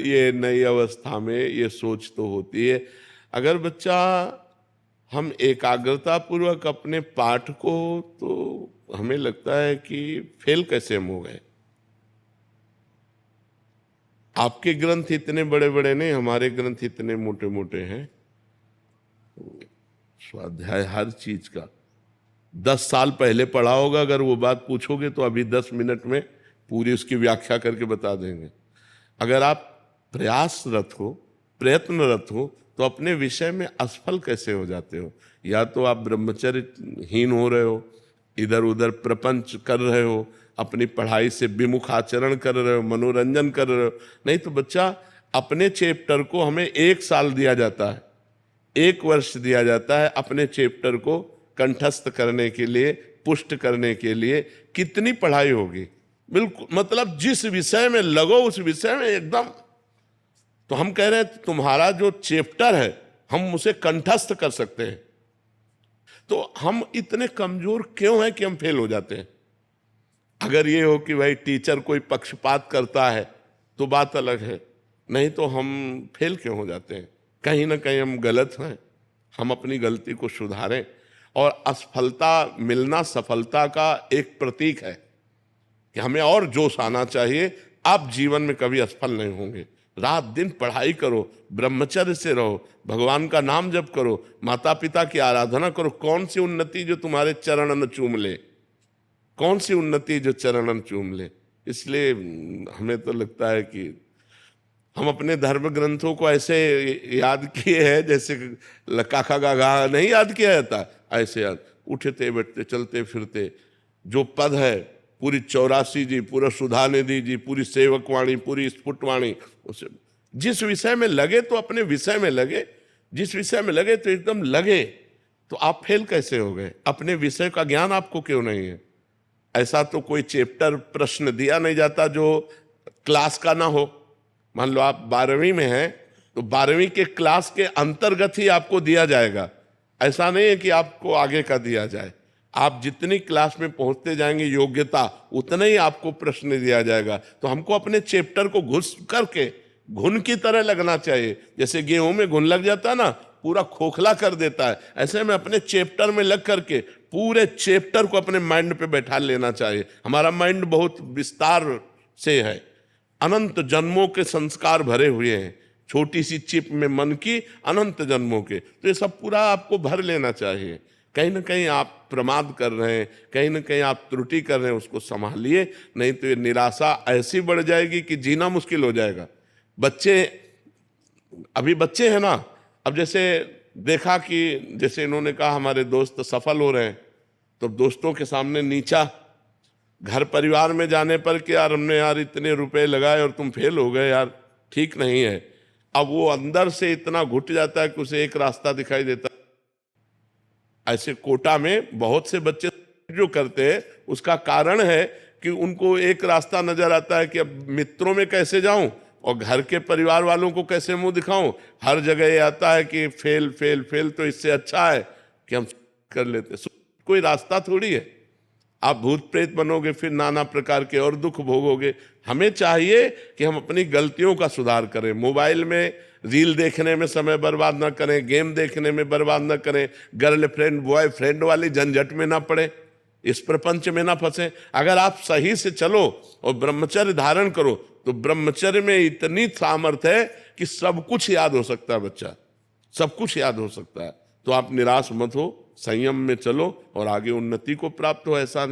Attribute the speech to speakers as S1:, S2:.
S1: ये नई अवस्था में ये सोच तो होती है। अगर बच्चा हम एकाग्रता पूर्वक अपने पाठ को, तो हमें लगता है कि फेल कैसे हम हो गए। आपके ग्रंथ इतने बड़े बड़े नहीं, हमारे ग्रंथ इतने मोटे मोटे हैं। स्वाध्याय हर चीज का 10 साल पहले पढ़ा होगा, अगर वो बात पूछोगे तो अभी 10 मिनट में पूरी उसकी व्याख्या करके बता देंगे। अगर आप प्रयासरत हो, प्रयत्नरत हो, तो अपने विषय में असफल कैसे हो जाते हो। या तो आप ब्रह्मचर्यहीन हो रहे हो, इधर उधर प्रपंच कर रहे हो, अपनी पढ़ाई से विमुख आचरण कर रहे हो, मनोरंजन कर रहे हो। नहीं तो बच्चा अपने चैप्टर को हमें 1 साल दिया जाता है, 1 वर्ष दिया जाता है अपने चैप्टर को कंठस्थ करने के लिए, पुष्ट करने के लिए। कितनी पढ़ाई होगी। बिल्कुल, मतलब जिस विषय में लगो उस विषय में एकदम। तो हम कह रहे हैं तुम्हारा जो चैप्टर है हम उसे कंठस्थ कर सकते हैं। तो हम इतने कमजोर क्यों हैं कि हम फेल हो जाते हैं। अगर ये हो कि भाई टीचर कोई पक्षपात करता है तो बात अलग है, नहीं तो हम फेल क्यों हो जाते हैं। कहीं ना कहीं हम गलत हैं, हम अपनी गलती को सुधारें। और असफलता मिलना सफलता का एक प्रतीक है कि हमें और जोश आना चाहिए। आप जीवन में कभी असफल नहीं होंगे। रात दिन पढ़ाई करो, ब्रह्मचर्य से रहो, भगवान का नाम जप करो, माता पिता की आराधना करो। कौन सी उन्नति जो तुम्हारे चरणन चूम ले, कौन सी उन्नति जो चरणन चूम ले। इसलिए हमें तो लगता है कि हम अपने धर्म ग्रंथों को ऐसे याद किए हैं जैसे काका गागा नहीं याद किया जाता, ऐसे याद। उठते बैठते चलते फिरते जो पद है, पूरी 84 जी, पूरा सुधा निधि जी, पूरी सेवकवाणी, पूरी स्फुटवाणी, उसे जिस विषय में लगे तो अपने विषय में लगे, जिस विषय में लगे तो एकदम लगे। तो आप फेल कैसे हो गए। अपने विषय का ज्ञान आपको क्यों नहीं है। ऐसा तो कोई चैप्टर प्रश्न दिया नहीं जाता जो क्लास का ना हो। मान लो आप 12वीं में हैं तो 12वीं के क्लास के अंतर्गत ही आपको दिया जाएगा। ऐसा नहीं है कि आपको आगे का दिया जाए। आप जितनी क्लास में पहुंचते जाएंगे योग्यता, उतना ही आपको प्रश्न दिया जाएगा। तो हमको अपने चैप्टर को घुस करके घुन की तरह लगना चाहिए। जैसे गेहूं में घुन लग जाता है ना, पूरा खोखला कर देता है, ऐसे में अपने चैप्टर में लग करके पूरे चैप्टर को अपने माइंड पे बैठा लेना चाहिए। हमारा माइंड बहुत विस्तार से है, अनंत जन्मों के संस्कार भरे हुए हैं। छोटी सी चिप में मन की अनंत जन्मों के, तो ये सब पूरा आपको भर लेना चाहिए। कहीं ना कहीं आप प्रमाद कर रहे हैं, कहीं ना कहीं आप त्रुटि कर रहे हैं, उसको संभालिए। नहीं तो ये निराशा ऐसी बढ़ जाएगी कि जीना मुश्किल हो जाएगा। बच्चे अभी बच्चे हैं ना, अब जैसे देखा कि जैसे इन्होंने कहा हमारे दोस्त सफल हो रहे हैं, तो दोस्तों के सामने नीचा, घर परिवार में जाने पर कि यार हमने यार इतने रुपए लगाए और तुम फेल हो गए यार, ठीक नहीं है। अब वो अंदर से इतना घुट जाता है कि उसे एक रास्ता दिखाई देता है। ऐसे कोटा में बहुत से बच्चे जो करते हैं, उसका कारण है कि उनको एक रास्ता नजर आता है कि अब मित्रों में कैसे जाऊं और घर के परिवार वालों को कैसे मुंह दिखाऊं। हर जगह ये आता है कि फेल फेल फेल, तो इससे अच्छा है कि हम कर लेते। कोई रास्ता थोड़ी है। आप भूत प्रेत बनोगे, फिर नाना प्रकार के और दुख भोगोगे। हमें चाहिए कि हम अपनी गलतियों का सुधार करें। मोबाइल में रील देखने में समय बर्बाद ना करें, गेम देखने में बर्बाद ना करें, गर्लफ्रेंड बॉयफ्रेंड वाली झंझट में ना पड़े, इस प्रपंच में ना फंसे। अगर आप सही से चलो और ब्रह्मचर्य धारण करो तो ब्रह्मचर्य में इतनी सामर्थ्य है कि सब कुछ याद हो सकता है। बच्चा सब कुछ याद हो सकता है। तो आप निराश मत हो, संयम में चलो और आगे उन्नति को प्राप्त हो। ऐसा नहीं